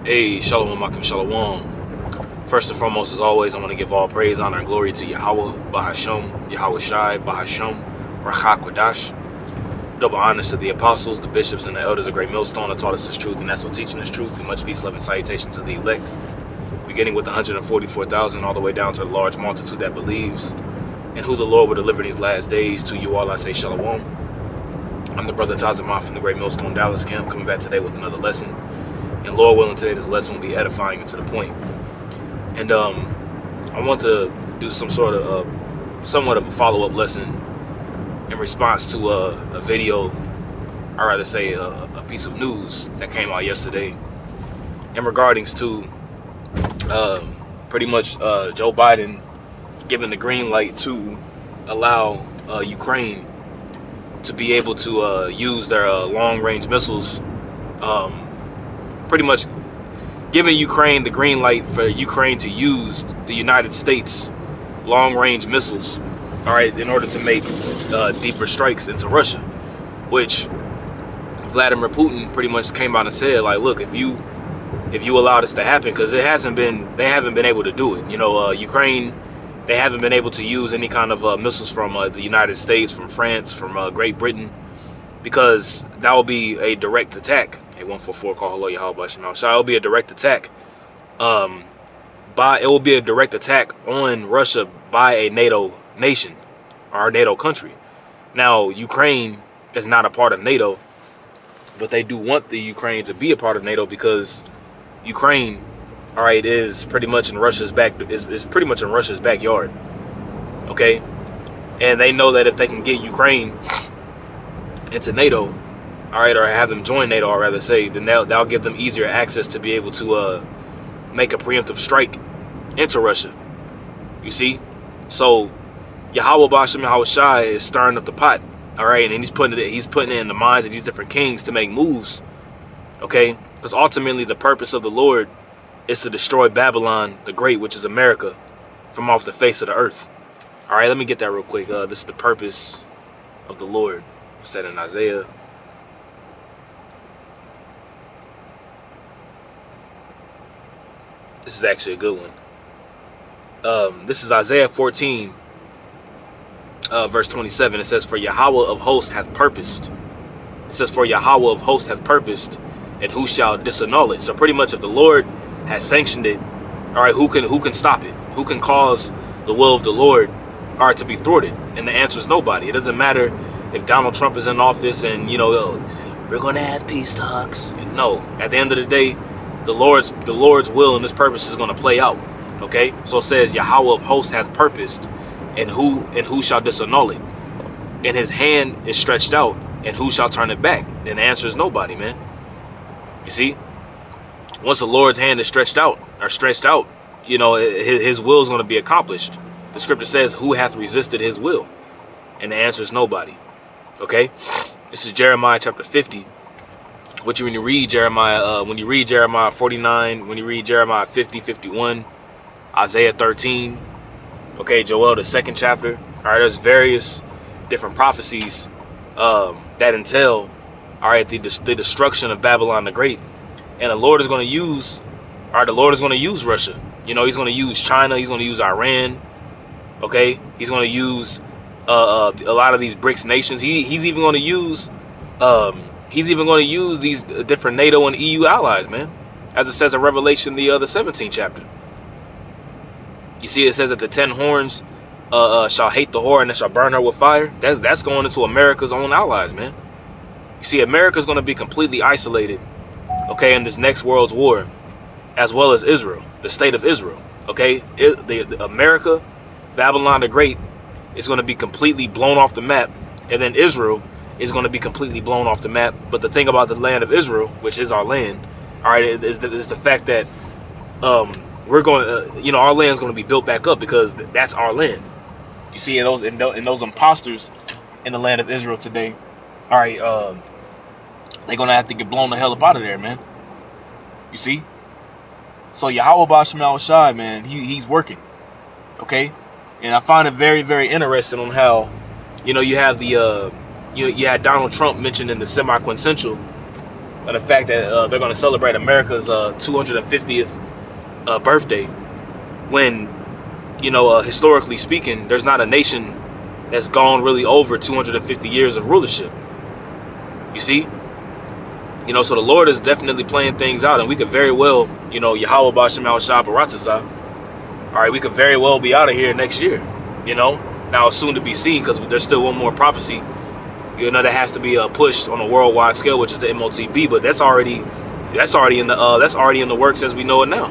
Hey, Shalom, Makim Shalom. First and foremost, as always, I want to give all praise, honor, and glory to Yahweh, Bahasham, Yahweh Shai, Bahasham, Rachak Wadash. Double honors to the apostles, the bishops, and the elders of Great Millstone that taught us this truth, and that's what teaching this truth, and much peace, love, and salutation to the elect, beginning with 144,000 all the way down to the large multitude that believes, and who the Lord will deliver these last days. To you all I say Shalom. I'm the brother Tazimah from the Great Millstone Dallas camp, coming back today with another lesson. And Lord willing, today this lesson will be edifying and to the point. And I want to do some sort of somewhat of a follow-up lesson in response to a video, or rather say a piece of news that came out yesterday in regarding to pretty much Joe Biden giving the green light to allow Ukraine to be able to use their long-range missiles, pretty much giving Ukraine the green light for Ukraine to use the United States long-range missiles, all right, in order to make deeper strikes into Russia, which Vladimir Putin pretty much came out and said, like, look, if you allow this to happen, because they haven't been able to do it. You know, Ukraine, they haven't been able to use any kind of missiles from the United States, from France, from Great Britain, because that will be a direct attack. A 144 call hello Yahweh Shemel. So it will be a direct attack. It will be a direct attack on Russia by a NATO nation or a NATO country. Now, Ukraine is not a part of NATO, but they do want the Ukraine to be a part of NATO because Ukraine, all right, is pretty much in Russia's pretty much in Russia's backyard. Okay, and they know that if they can get Ukraine into NATO, all right, or have them join NATO, or rather say, then that'll give them easier access to be able to make a preemptive strike into Russia. You see, so Yahweh Bashem Yahweh Shai is stirring up the pot, all right, and he's putting it in the minds of these different kings to make moves, okay, because ultimately the purpose of the Lord is to destroy Babylon the Great, which is America, from off the face of the earth. All right, let me get that real quick. This is the purpose of the Lord. What's that in Isaiah? This is actually a good one. This is Isaiah 14, verse 27. It says, "For Yahweh of hosts hath purposed." It says, "For Yahweh of hosts hath purposed, and who shall disannul it?" So pretty much, if the Lord has sanctioned it, all right, who can stop it? Who can cause the will of the Lord, all right, to be thwarted? And the answer is nobody. It doesn't matter if Donald Trump is in office and, you know, we're going to have peace talks. No, at the end of the day, the Lord's will and his purpose is going to play out. Okay, so it says Yahweh of hosts hath purposed, and who shall disannul it? And his hand is stretched out, and who shall turn it back? And the answer is nobody, man. You see, once the Lord's hand is stretched out, you know, his will is going to be accomplished. The scripture says, "Who hath resisted his will?" And the answer is nobody. Okay, this is Jeremiah chapter 50. When you read Jeremiah 49, when you read Jeremiah 50, 51, Isaiah 13, okay, Joel, the 2nd chapter. All right, there's various different prophecies that entail, all right, the destruction of Babylon the Great. And the Lord is going to use, Russia. You know, he's going to use China. He's going to use Iran. Okay, he's going to use a lot of these BRICS nations. He's even going to use these different NATO and EU allies, man, as it says in Revelation, the 17th chapter. You see, it says that the 10 horns shall hate the whore and they shall burn her with fire. That's going into America's own allies, man. You see, America's going to be completely isolated, okay, in this next world's war, as well as Israel, the state of Israel. Okay, America, Babylon the Great, is going to be completely blown off the map, and then Israel is going to be completely blown off the map. But the thing about the land of Israel, which is our land, all right, is the fact that we're going, you know, our land's going to be built back up because that's our land. You see, in those imposters in the land of Israel today, all right, they're going to have to get blown the hell up out of there, man. You see? So Yahweh Bashem Shai, man, he's working, okay? And I find it very, very interesting on how, you know, you have the you had Donald Trump mentioned in the semi-quintessential, of the fact that they're going to celebrate America's 250th birthday, when, you know, historically speaking, there's not a nation that's gone really over 250 years of rulership. You see? You know, so the Lord is definitely playing things out, and we could very well, you know, Yahweh Bashem Al Shah Baratazah. All right, we could very well be out of here next year, you know. Now, soon to be seen, because there's still one more prophecy, you know, that has to be pushed on a worldwide scale, which is the MOTB. But that's already in the works as we know it now.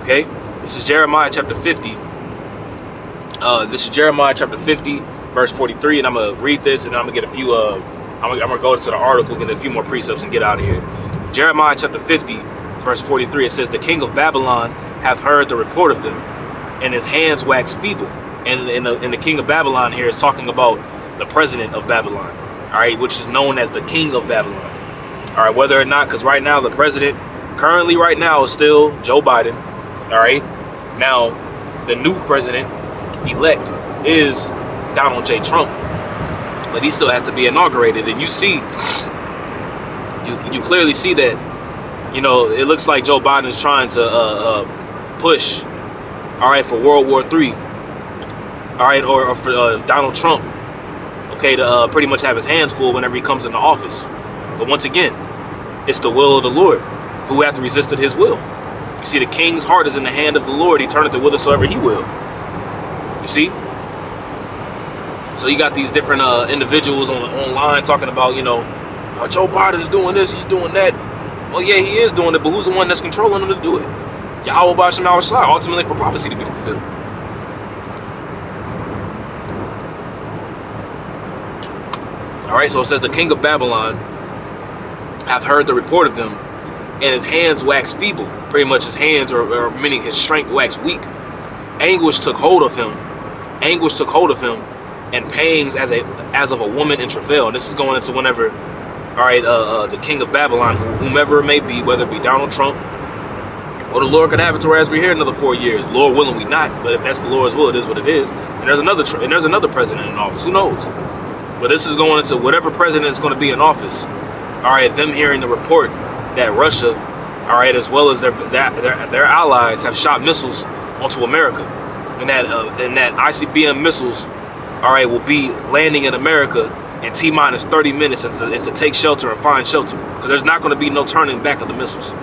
Okay, this is Jeremiah chapter 50. This is Jeremiah chapter 50, verse 43, and I'm gonna read this, and I'm gonna get a few. I'm gonna go into the article, get a few more precepts, and get out of here. Jeremiah chapter 50, verse 43. It says, "The king of Babylon hath heard the report of them, and his hands wax feeble." And the king of Babylon here is talking about the president of Babylon, all right, which is known as the king of Babylon. All right, whether or not, because right now the president currently right now is still Joe Biden. All right, now the new president elect is Donald J. Trump, but he still has to be inaugurated. And you see, you clearly see that, you know, it looks like Joe Biden is trying to push, all right, for World War III, all right, or for Donald Trump, okay, to pretty much have his hands full whenever he comes into office. But once again, it's the will of the Lord, who hath resisted his will. You see, the king's heart is in the hand of the Lord. He turneth it whithersoever he will. You see? So you got these different individuals online talking about, you know, Joe Biden is doing this, he's doing that. Well, yeah, he is doing it, but who's the one that's controlling him to do it? Yahweh Bashem Al Shah, ultimately for prophecy to be fulfilled. All right, so it says, "The king of Babylon hath heard the report of them, and his hands wax feeble." Pretty much his hands, or meaning his strength, waxed weak. Anguish took hold of him. Anguish took hold of him, and pangs as of a woman in travail. And this is going into whenever, all right, the king of Babylon, whomever it may be, whether it be Donald Trump, or the Lord could have it to where as we're here another 4 years. Lord willing, we not. But if that's the Lord's will, it is what it is. And there's another president in office. Who knows? But this is going into whatever president is going to be in office. All right, them hearing the report that Russia, all right, as well as their allies, have shot missiles onto America, and that ICBM missiles, all right, will be landing in America in T-minus 30 minutes, and to take shelter and find shelter, because there's not going to be no turning back of the missiles.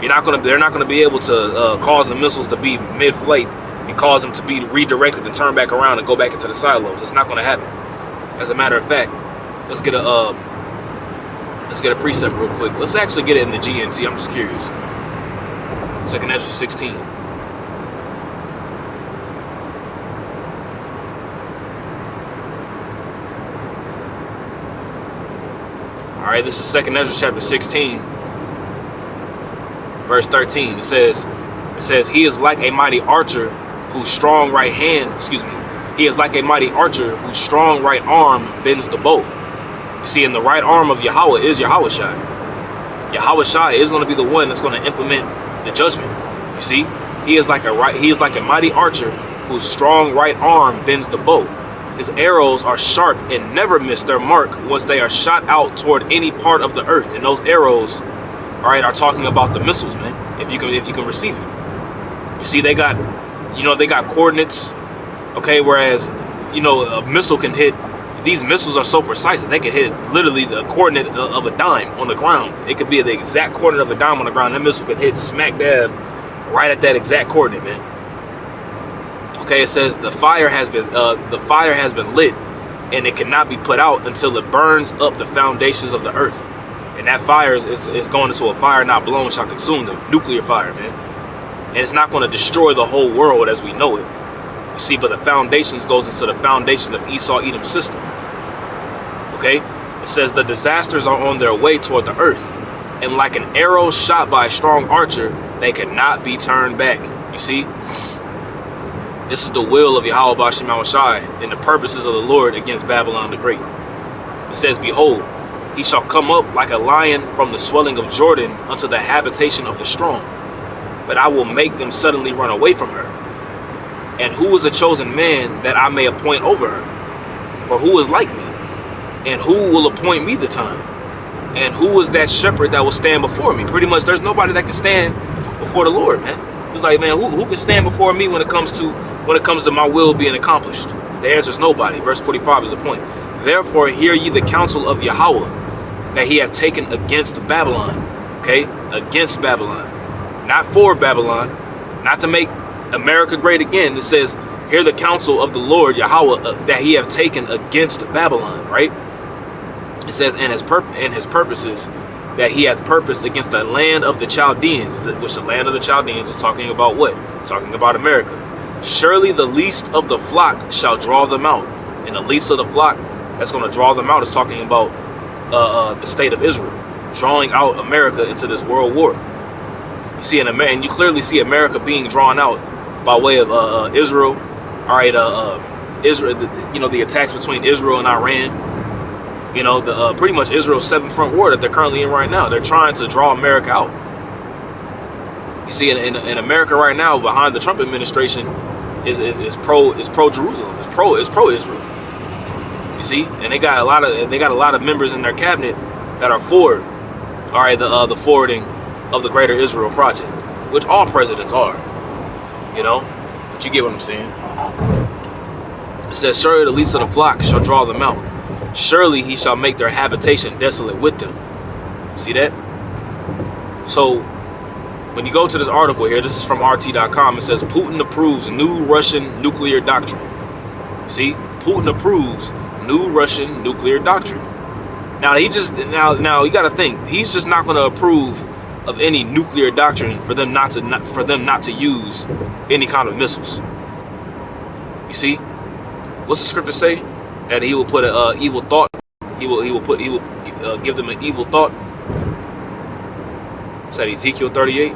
They're not going to be able to cause the missiles to be mid-flight and cause them to be redirected and turn back around and go back into the silos. It's not going to happen. As a matter of fact, let's get a precept real quick. Let's actually get it in the GNT. I'm just curious. 2nd Ezra 16. All right, this is 2nd Ezra chapter 16, verse 13. It says, "He is like a mighty archer whose strong right hand, he is like a mighty archer whose strong right arm bends the bow." You see, in the right arm of Yahweh is Yahweh Shai. Yahweh Shai is going to be the one that's going to implement the judgment. You see, he is like a mighty archer whose strong right arm bends the bow. His arrows are sharp and never miss their mark once they are shot out toward any part of the earth. And those arrows, all right, are talking about the missiles, man. If you can receive it. You see, they got coordinates. Okay, whereas, you know, a missile can hit. These missiles are so precise that they can hit literally the coordinate of a dime on the ground. It could be the exact coordinate of a dime on the ground. That missile can hit smack dab right at that exact coordinate, man. Okay, it says the fire has been lit, and it cannot be put out until it burns up the foundations of the earth. And that fire is going into a fire not blown shall consume them. Nuclear fire, man. And it's not going to destroy the whole world as we know it. You see, but the foundations goes into the foundation of Esau-Edom's system. Okay? It says the disasters are on their way toward the earth, and like an arrow shot by a strong archer, they cannot be turned back. You see? This is the will of Yahweh Bashem Al Shai and the purposes of the Lord against Babylon the Great. It says, "Behold, he shall come up like a lion from the swelling of Jordan unto the habitation of the strong. But I will make them suddenly run away from her. And who is a chosen man that I may appoint over her? For who is like me? And who will appoint me the time? And who was that shepherd that will stand before me? Pretty much, there's nobody that can stand before the Lord, man. It's like, man, who can stand before me when it comes to my will being accomplished? The answer is nobody. Verse 45 is the point. Therefore, hear ye the counsel of Yahweh that he hath taken against Babylon. Okay, against Babylon, not for Babylon, not to make America great again. It says, hear the counsel of the Lord Yahweh that he hath taken against Babylon. Right? It says, and his purposes that he hath purposed against the land of the Chaldeans, which the land of the Chaldeans is talking about what? Talking about America. Surely the least of the flock shall draw them out. And the least of the flock that's going to draw them out is talking about the state of Israel, drawing out America into this world war. You see, and you clearly see America being drawn out by way of Israel. All right, Israel. The attacks between Israel and Iran. Pretty much Israel's 7th-front war that they're currently in right now. They're trying to draw America out. You see, in America right now, behind the Trump administration, is pro Jerusalem. It's pro Israel. You see, and they got a lot of members in their cabinet that are for, all right, the forwarding of the Greater Israel Project, which all presidents are. But you get what I'm saying. It says, surely the least of the flock shall draw them out. Surely he shall make their habitation desolate with them. See that? So when you go to this article here, this is from RT.com. It says Putin approves new Russian nuclear doctrine. See, Putin approves new Russian nuclear doctrine. Now you got to think, he's just not going to approve of any nuclear doctrine for them not to use any kind of missiles. You see, what's the scripture say? That he will put an evil thought. He will give them an evil thought. Is that Ezekiel 38?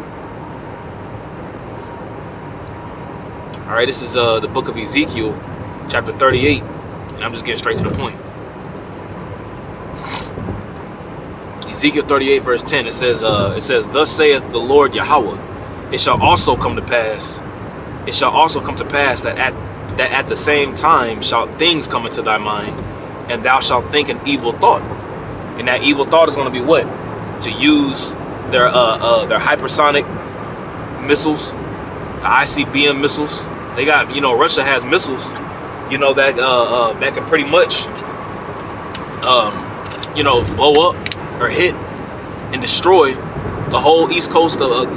All right, this is the book of Ezekiel, chapter 38, and I'm just getting straight to the point. Ezekiel 38, verse 10. It says, "Thus saith the Lord Yahweh, it shall also come to pass. It shall also come to pass that at the same time shall things come into thy mind, and thou shalt think an evil thought." And that evil thought is going to be what? To use their hypersonic missiles, the ICBM missiles. They got, Russia has missiles, that can pretty much, blow up or hit and destroy the whole east coast of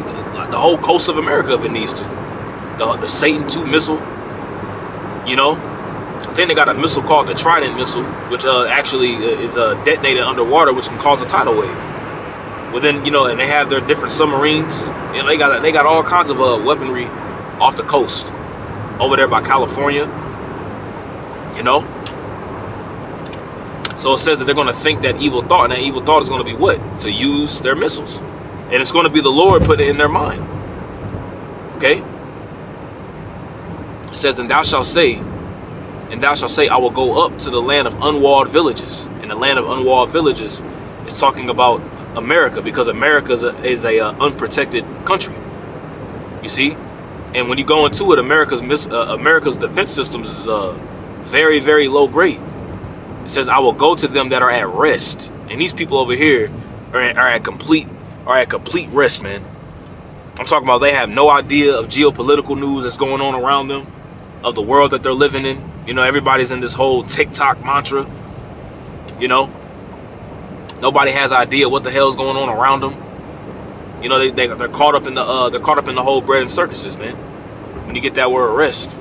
the whole coast of America if it needs to. The Satan II missile. I think they got a missile called the Trident missile, which actually is detonated underwater, which can cause a tidal wave. Well, then, and they have their different submarines. They got all kinds of weaponry off the coast over there by California. So it says that they're going to think that evil thought, and that evil thought is going to be what? To use their missiles, and it's going to be the Lord put it in their mind. Okay. It says, and thou shalt say, I will go up to the land of unwalled villages. And the land of unwalled villages is talking about America, because America is a unprotected country. You see, and when you go into it, America's defense systems is very, very low grade. It says, I will go to them that are at rest, and these people over here are at complete rest, man. I'm talking about they have no idea of geopolitical news that's going on around them, of the world that they're living in. Everybody's in this whole TikTok mantra. Nobody has idea what the hell's going on around them. They're caught up in the whole bread and circuses, man. When you get that word rest,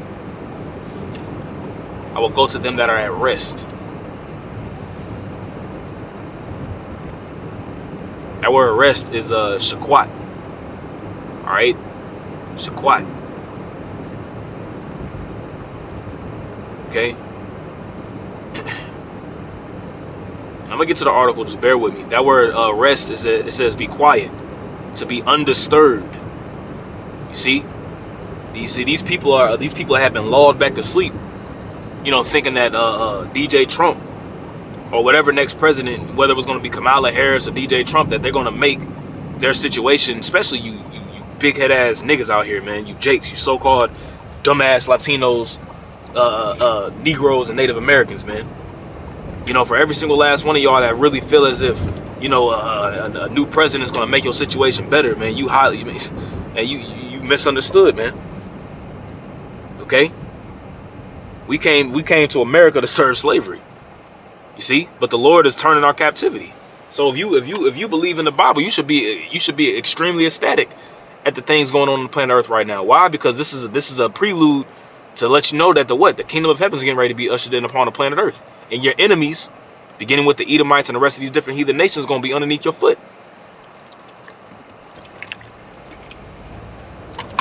I will go to them that are at rest. That word rest is shaquat. All right, shaquat. Okay. I'm gonna get to the article. Just bear with me. That word rest is it says be quiet, to be undisturbed. You see, these people have been lulled back to sleep. Thinking that DJ Trump or whatever next president, whether it was going to be Kamala Harris or DJ Trump, that they're going to make their situation, especially you big head ass niggas out here, man, you Jakes, you so-called dumbass Latinos, Negroes and Native Americans, man. For every single last one of y'all that really feel as if a new president is going to make your situation better, man. And you misunderstood, man. Okay, we came to America to serve slavery. You see, but the Lord is turning our captivity. So if you believe in the Bible, you should be extremely ecstatic at the things going on the planet Earth right now. Why? Because this is a prelude to let you know that the kingdom of heaven is getting ready to be ushered in upon the planet Earth, and your enemies, beginning with the Edomites and the rest of these different heathen nations, going to be underneath your foot.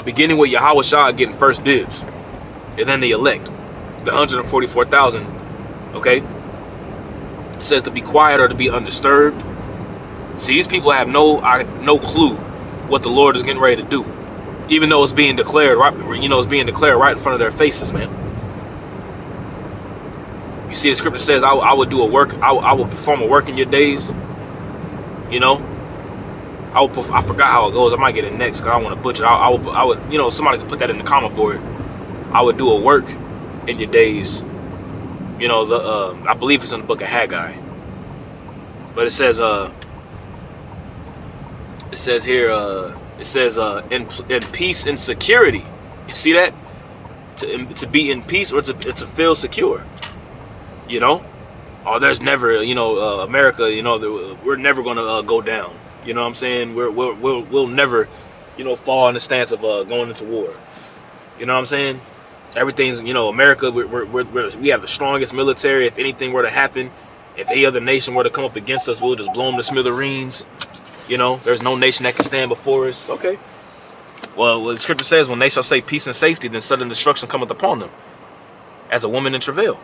Beginning with Yahweh Shah getting first dibs, and then the elect, the 144,000. Okay, it says to be quiet or to be undisturbed. See, these people have no clue what the Lord is getting ready to do, even though it's being declared right. It's being declared right in front of their faces, man. You see, the scripture says, "I would do a work. I will perform a work in your days." I forgot how it goes. I might get it next because I want to butcher. I would. Somebody could put that in the comment board. I would do a work in your days. I believe it's in the book of Haggai, but it says in peace and security. You see that? To be in peace or to feel secure. There's never, America, we're never gonna go down. You know what I'm saying? We'll never, fall in the stance of going into war. You know what I'm saying? Everything's, America. We have the strongest military. If anything were to happen, if any other nation were to come up against us, we'll just blow them to smithereens. There's no nation that can stand before us. Okay. Well, the scripture says, when they shall say peace and safety, then sudden destruction cometh upon them, as a woman in travail.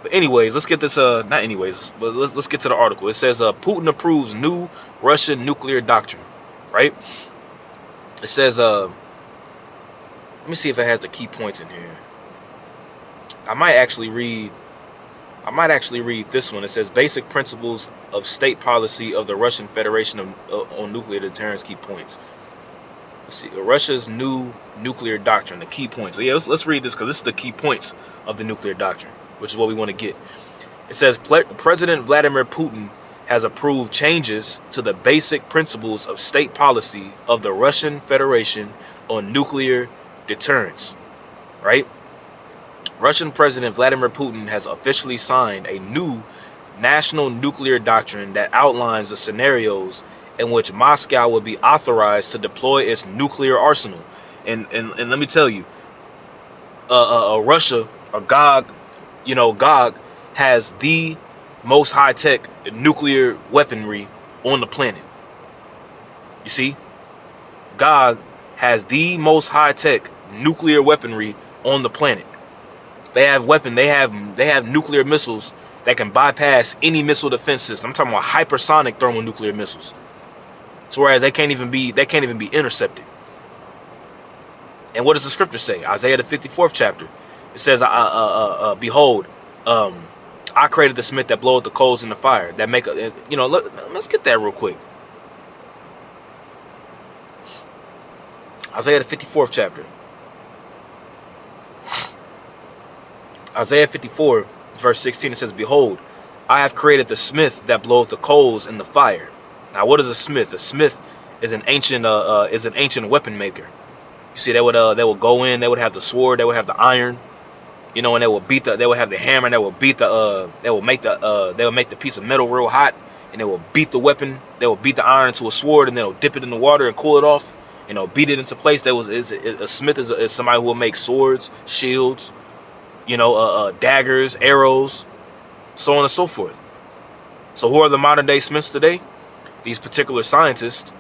But anyways, let's get this, not anyways, but let's get to the article. It says, Putin approves new Russian nuclear doctrine, right? It says, let me see if it has the key points in here. I might actually read this one. It says, basic principles of state policy of the Russian Federation on nuclear deterrence, key points. Let's see, Russia's new nuclear doctrine, the key points. So yeah, let's read this because this is the key points of the nuclear doctrine, which is what we want to get. It says, President Vladimir Putin has approved changes to the basic principles of state policy of the Russian Federation on nuclear deterrence, right? Russian President Vladimir Putin has officially signed a new national nuclear doctrine that outlines the scenarios in which Moscow will be authorized to deploy its nuclear arsenal. And let me tell you, Russia, or GOG, GOG has the most high-tech nuclear weaponry on the planet. You see, GOG has the most high-tech nuclear weaponry on the planet. They have nuclear missiles that can bypass any missile defense system. I'm talking about hypersonic thermonuclear missiles. So whereas they can't even be intercepted. And what does the scripture say? Isaiah the 54th chapter. It says, behold, I created the smith that bloweth the coals in the fire, that make a, let's get that real quick. Isaiah the 54th chapter. Isaiah 54 verse 16, it says, behold, I have created the smith that bloweth the coals in the fire. Now, what is a smith? A smith is an ancient weapon maker. You see, they would go in, they would have the sword, they would have the iron, and they would have the hammer, and they would make the piece of metal real hot, and they will beat the weapon, they will beat the iron into a sword, and they'll dip it in the water and cool it off, beat it into place. A smith is somebody who will make swords, shields, daggers, arrows, so on and so forth. So who are the modern day smiths today? These particular scientists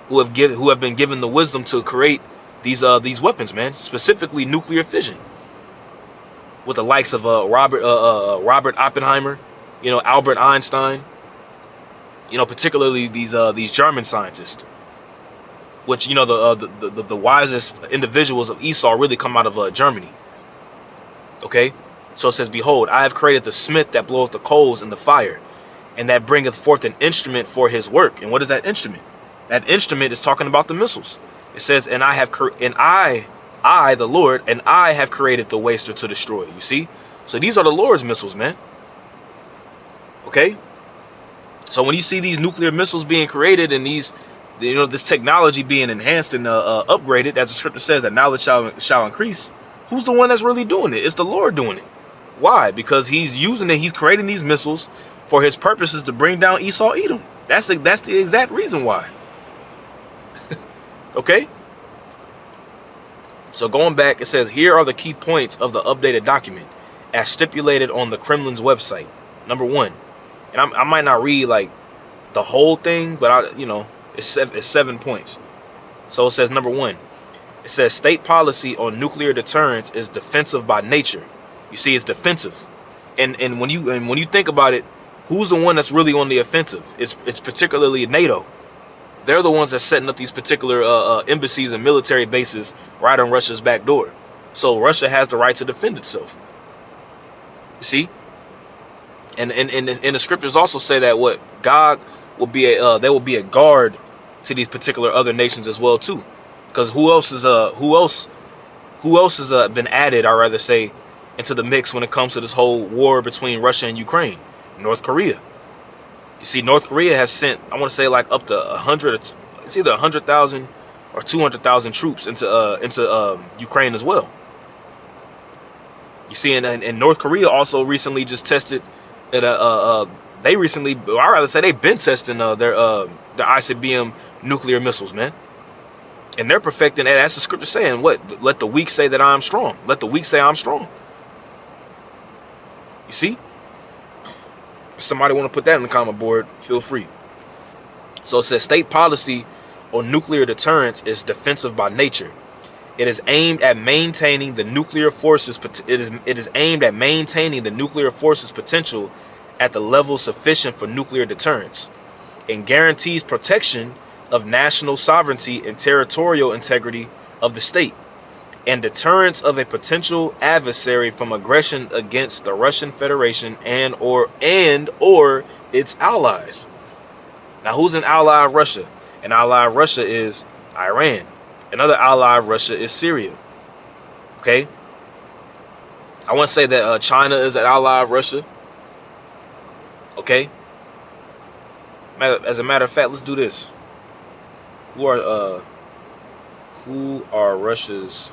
who have been given the wisdom to create these weapons, man, specifically nuclear fission, with the likes of Robert Oppenheimer, Albert Einstein, particularly these German scientists, which the wisest individuals of Esau really come out of Germany. Okay, so it says, behold, I have created the smith that bloweth the coals in the fire, and that bringeth forth an instrument for his work. And what is that instrument? That instrument is talking about the missiles. It says, and I, the Lord, and I have created the waster to destroy. You see? So these are the Lord's missiles, man. Okay? So when you see these nuclear missiles being created and these, this technology being enhanced and upgraded, as the scripture says, that knowledge shall increase, who's the one that's really doing it? It's the Lord doing it. Why? Because he's using it. He's creating these missiles for his purposes to bring down Esau, Edom. That's the exact reason why. Okay? So going back, it says, here are the key points of the updated document as stipulated on the Kremlin's website. Number one, and I might not read like the whole thing, but it's 7 points. So it says, number one, it says state policy on nuclear deterrence is defensive by nature. You see, it's defensive. And when you think about it, who's the one that's really on the offensive? It's particularly NATO. They're the ones that's setting up these particular embassies and military bases right on Russia's back door. So Russia has the right to defend itself. You see? And the scriptures also say that what God will be there will be a guard to these particular other nations as well too. Because who else has been added, I'd rather say, into the mix when it comes to this whole war between Russia and Ukraine? North Korea. You see, North Korea has sent, I want to say, like up to 100, it's either 100,000 or 200,000 troops into Ukraine as well. You see, and North Korea also recently just tested at they've been testing their ICBM nuclear missiles, man. And they're perfecting that. That's the scripture saying, what? Let the weak say that I am strong. Let the weak say I'm strong. You see? If somebody want to put that in the comment board, feel free. So it says state policy on nuclear deterrence is defensive by nature. It is aimed at maintaining the nuclear forces. It is aimed at maintaining the nuclear forces potential at the level sufficient for nuclear deterrence, and guarantees protection of national sovereignty and territorial integrity of the state, and deterrence of a potential adversary from aggression against the Russian Federation and or its allies. Now, who's an ally of Russia? An ally of Russia is Iran. Another ally of Russia is Syria. Okay? I want to say that China is an ally of Russia. Okay? As a matter of fact, let's do this. Who are Russia's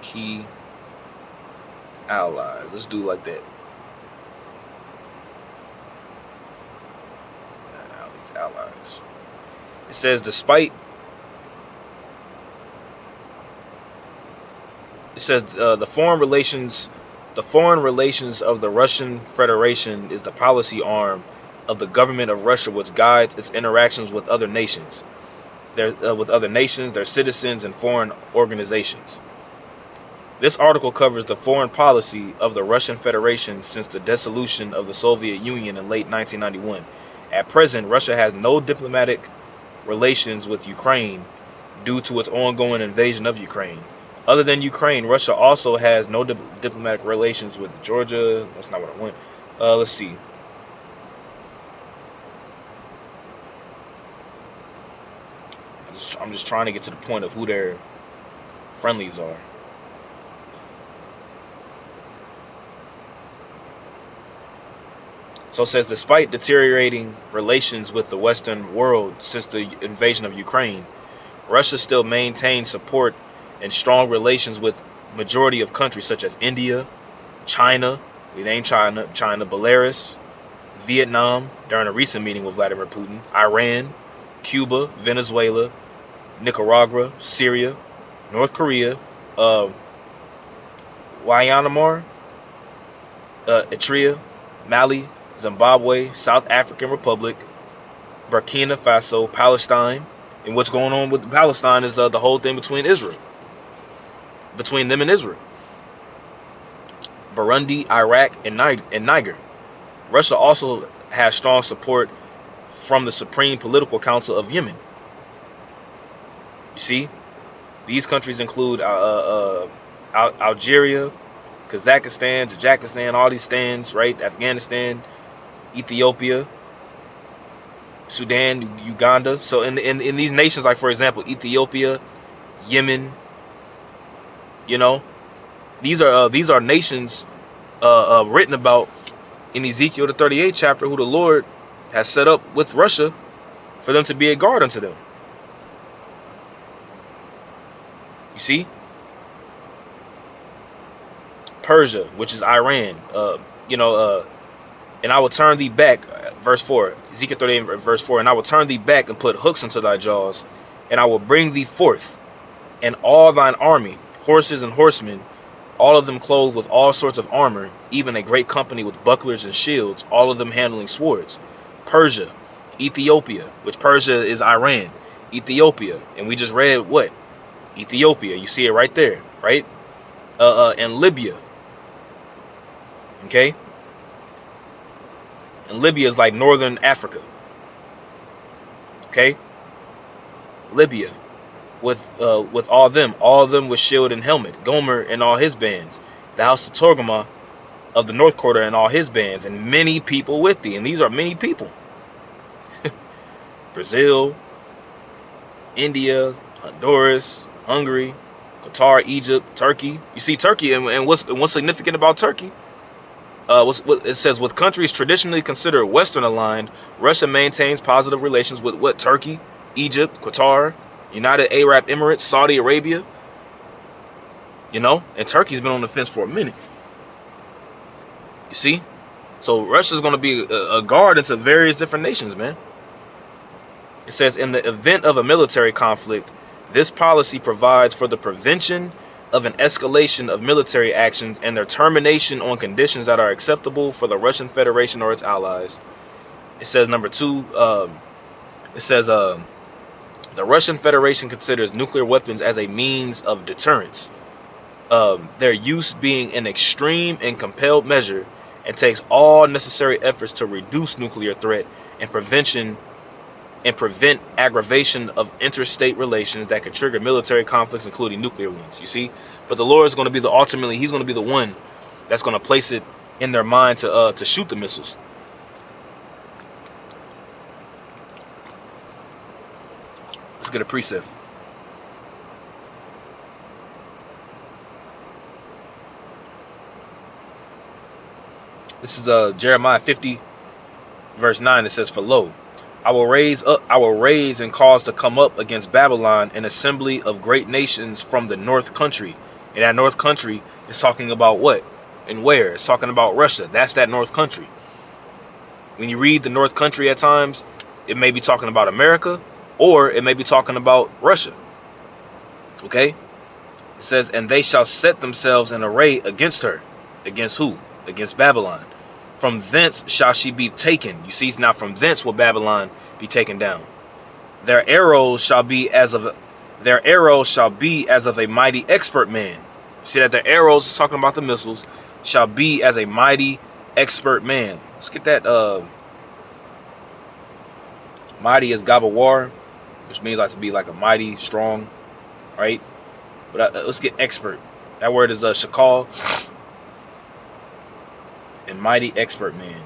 key allies? Let's do it like that. These allies. It says despite. It says the foreign relations of the Russian Federation is the policy arm of the government of Russia, which guides its interactions with other nations, their citizens, and foreign organizations. This article covers the foreign policy of the Russian Federation since the dissolution of the Soviet Union in late 1991. At present, Russia has no diplomatic relations with Ukraine due to its ongoing invasion of Ukraine. Other than Ukraine, Russia also has no diplomatic relations with Georgia. That's not what I want. Let's see. I'm just trying to get to the point of who their friendlies are. So it says, despite deteriorating relations with the Western world since the invasion of Ukraine, Russia still maintains support and strong relations with majority of countries such as India, China, Belarus, Vietnam during a recent meeting with Vladimir Putin, Iran, Cuba, Venezuela, Nicaragua, Syria, North Korea, Myanmar, Eritrea, Mali, Zimbabwe, South African Republic, Burkina Faso, Palestine. And what's going on with Palestine is the whole thing between them and Israel. Burundi, Iraq, and Niger. Russia also has strong support from the Supreme Political Council of Yemen. You see, these countries include Algeria, Kazakhstan, Tajikistan, all these stands, right? Afghanistan, Ethiopia, Sudan, Uganda. So in these nations, like for example, Ethiopia, Yemen, you know, these are nations written about in Ezekiel the 38th chapter, who the Lord has set up with Russia for them to be a guard unto them. You see? Persia, which is Iran, and I will turn thee back, verse 4, Ezekiel 38 verse 4, and I will turn thee back and put hooks into thy jaws, and I will bring thee forth, and all thine army, horses and horsemen, all of them clothed with all sorts of armor, even a great company with bucklers and shields, all of them handling swords. Persia, Ethiopia, which Persia is Iran, Ethiopia, and we just read what? Ethiopia, you see it right there, right? And Libya, okay? And Libya is like northern Africa, okay? Libya, with all of them with shield and helmet, Gomer and all his bands, the house of Torgama of the north quarter and all his bands, and many people with thee. And these are many people. Brazil, India, Honduras, Hungary, Qatar, Egypt, Turkey. You see Turkey, and what's significant about Turkey? What it says, with countries traditionally considered Western aligned, Russia maintains positive relations with what? Turkey, Egypt, Qatar, United Arab Emirates, Saudi Arabia. You know, and Turkey's been on the fence for a minute. You see? So Russia's going to be a guard into various different nations, man. It says, in the event of a military conflict, this policy provides for the prevention of an escalation of military actions and their termination on conditions that are acceptable for the Russian Federation or its allies. It says, number 2, it says, the Russian Federation considers nuclear weapons as a means of deterrence, their use being an extreme and compelled measure, and takes all necessary efforts to reduce nuclear threat and prevent aggravation of interstate relations that could trigger military conflicts, including nuclear ones. You see? But the Lord is going to be ultimately, he's going to be the one that's going to place it in their mind to shoot the missiles. Let's get a precept. This is Jeremiah 50, verse 9. It says, for lo, I will raise and cause to come up against Babylon an assembly of great nations from the north country. And that north country is talking about what? And where? It's talking about Russia. That's that north country. When you read the north country at times, it may be talking about America, or it may be talking about Russia. Okay? It says, and they shall set themselves in array against her. Against who? Against Babylon. From thence shall she be taken. You see, now from thence will Babylon be taken down. Their arrows shall be as of a mighty expert man. You see that their arrows, talking about the missiles, shall be as a mighty expert man. Let's get that. Mighty is Gabawar, which means like to be like a mighty, strong, right? But let's get expert. That word is shakal. And mighty expert man.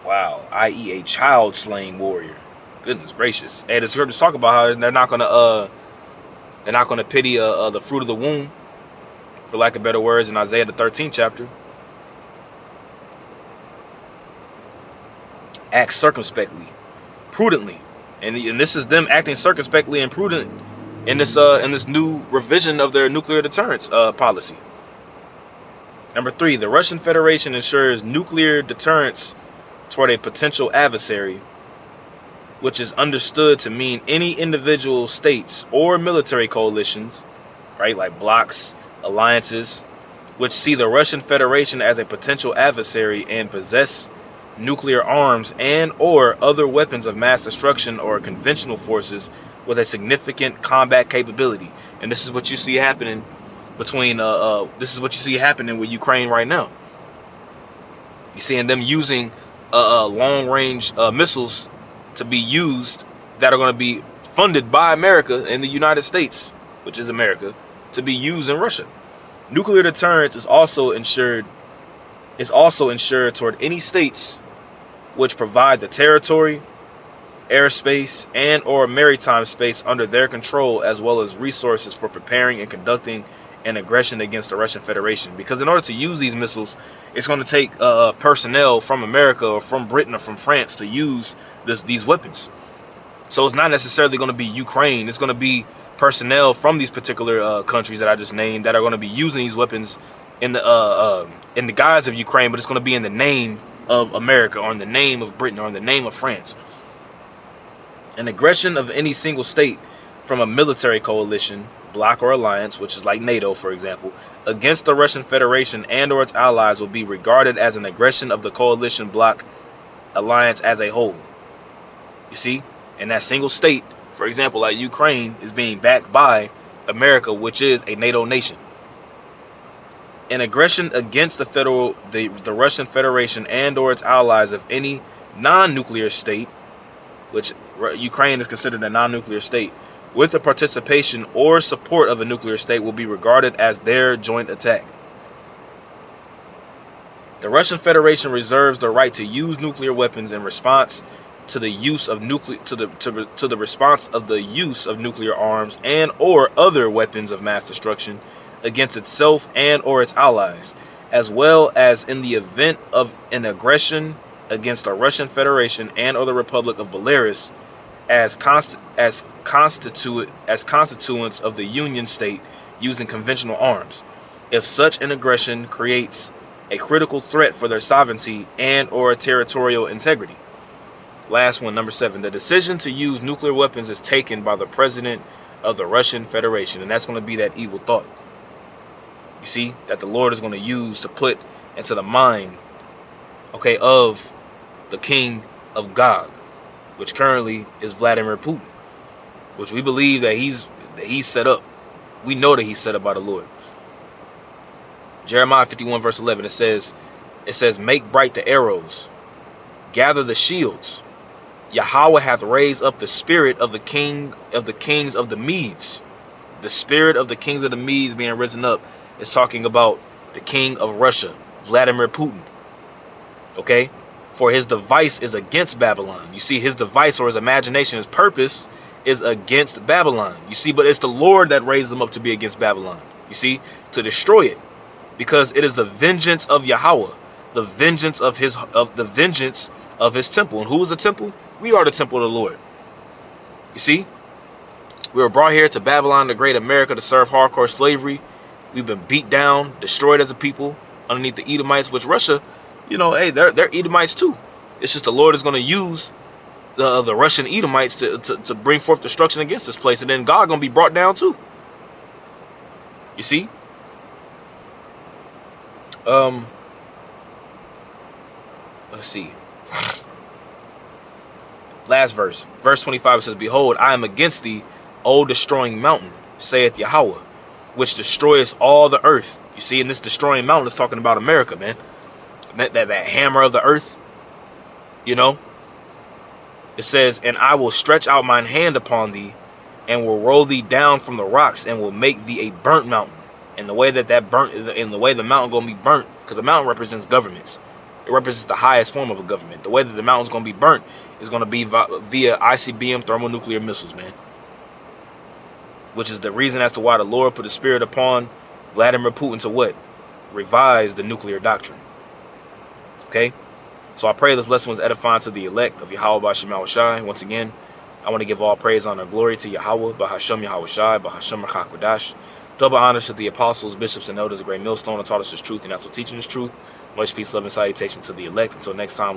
Wow, i.e. a child slaying warrior. Goodness gracious. Hey, the scriptures talk about how they're not gonna pity the fruit of the womb, for lack of better words, in Isaiah the 13th chapter. Act circumspectly, prudently, and this is them acting circumspectly and prudent in this new revision of their nuclear deterrence policy. Number 3, the Russian Federation ensures nuclear deterrence toward a potential adversary, which is understood to mean any individual states or military coalitions, right, like blocs, alliances, which see the Russian Federation as a potential adversary and possess nuclear arms and or other weapons of mass destruction or conventional forces with a significant combat capability. And this is what you see happening between with Ukraine right now. You're seeing them using long-range missiles to be used that are going to be funded by America and the United States, which is America, to be used in Russia. Nuclear deterrence is also ensured is also ensured toward any states which provide the territory, airspace, and or maritime space under their control, as well as resources for preparing and conducting an aggression against the Russian Federation. Because in order to use these missiles, it's going to take personnel from America or from Britain or from France to use these weapons. So it's not necessarily going to be Ukraine. It's going to be personnel from these particular countries that I just named that are going to be using these weapons in the guise of Ukraine, but it's going to be in the name of America or in the name of Britain or in the name of France. An aggression of any single state from a military coalition, bloc, or alliance, which is like NATO, for example, against the Russian Federation and or its allies will be regarded as an aggression of the coalition, bloc, alliance as a whole. You see? And that single state, for example, like Ukraine, is being backed by America, which is a NATO nation. An aggression against the Russian Federation and or its allies of any non-nuclear state, which Ukraine is considered a non-nuclear state, with the participation or support of a nuclear state will be regarded as their joint attack. The Russian Federation reserves the right to use nuclear weapons in response to the use of response of the use of nuclear arms and or other weapons of mass destruction against itself and or its allies, as well as in the event of an aggression against the Russian Federation and or the Republic of Belarus as constituents of the Union State using conventional arms, if such an aggression creates a critical threat for their sovereignty and or territorial integrity. Last one, number 7. The decision to use nuclear weapons is taken by the president of the Russian Federation, and that's going to be that evil thought. You see, that the Lord is going to use to put into the mind, okay, of the king of Gog, which currently is Vladimir Putin, which we believe that he's set up. We know that he's set up by the Lord. Jeremiah 51 verse 11, it says, make bright the arrows, gather the shields. Yahweh hath raised up the spirit of the kings of the Medes. The spirit of the kings of the Medes being risen up is talking about the king of Russia, Vladimir Putin. Okay? For his device is against Babylon. You see, his device or his imagination, his purpose is against Babylon. You see, but it's the Lord that raised them up to be against Babylon. You see, to destroy it. Because it is the vengeance of Yahweh, the vengeance of his temple. And who is the temple? We are the temple of the Lord. You see? We were brought here to Babylon, the great America, to serve hardcore slavery. We've been beat down, destroyed as a people underneath the Edomites, which Russia, you know, hey, they're Edomites too. It's just the Lord is going to use the Russian Edomites to bring forth destruction against this place. And then God going to be brought down too. You see? Let's see. Last verse. Verse 25 says, behold, I am against thee, O destroying mountain, saith Yahweh, which destroyeth all the earth. You see, in this destroying mountain is talking about America, man. That hammer of the earth. You know? It says, and I will stretch out mine hand upon thee, and will roll thee down from the rocks, and will make thee a burnt mountain. And the way the mountain gonna be burnt, because the mountain represents governments. It represents the highest form of a government. The way that the mountain's gonna be burnt is gonna be via ICBM thermonuclear missiles, man. Which is the reason as to why the Lord put a spirit upon Vladimir Putin to what? Revise the nuclear doctrine. Okay? So I pray this lesson was edifying to the elect of Yahweh B'Hashem Yahweh Shai. Once again, I want to give all praise, honor, and glory to Yahweh B'Hashem Yahweh Shai, B'Hashem Rachakwadash. Double honors to the apostles, bishops, and elders, a great millstone, and taught us his truth, and also teaching his truth. Much peace, love, and salutation to the elect. Until next time.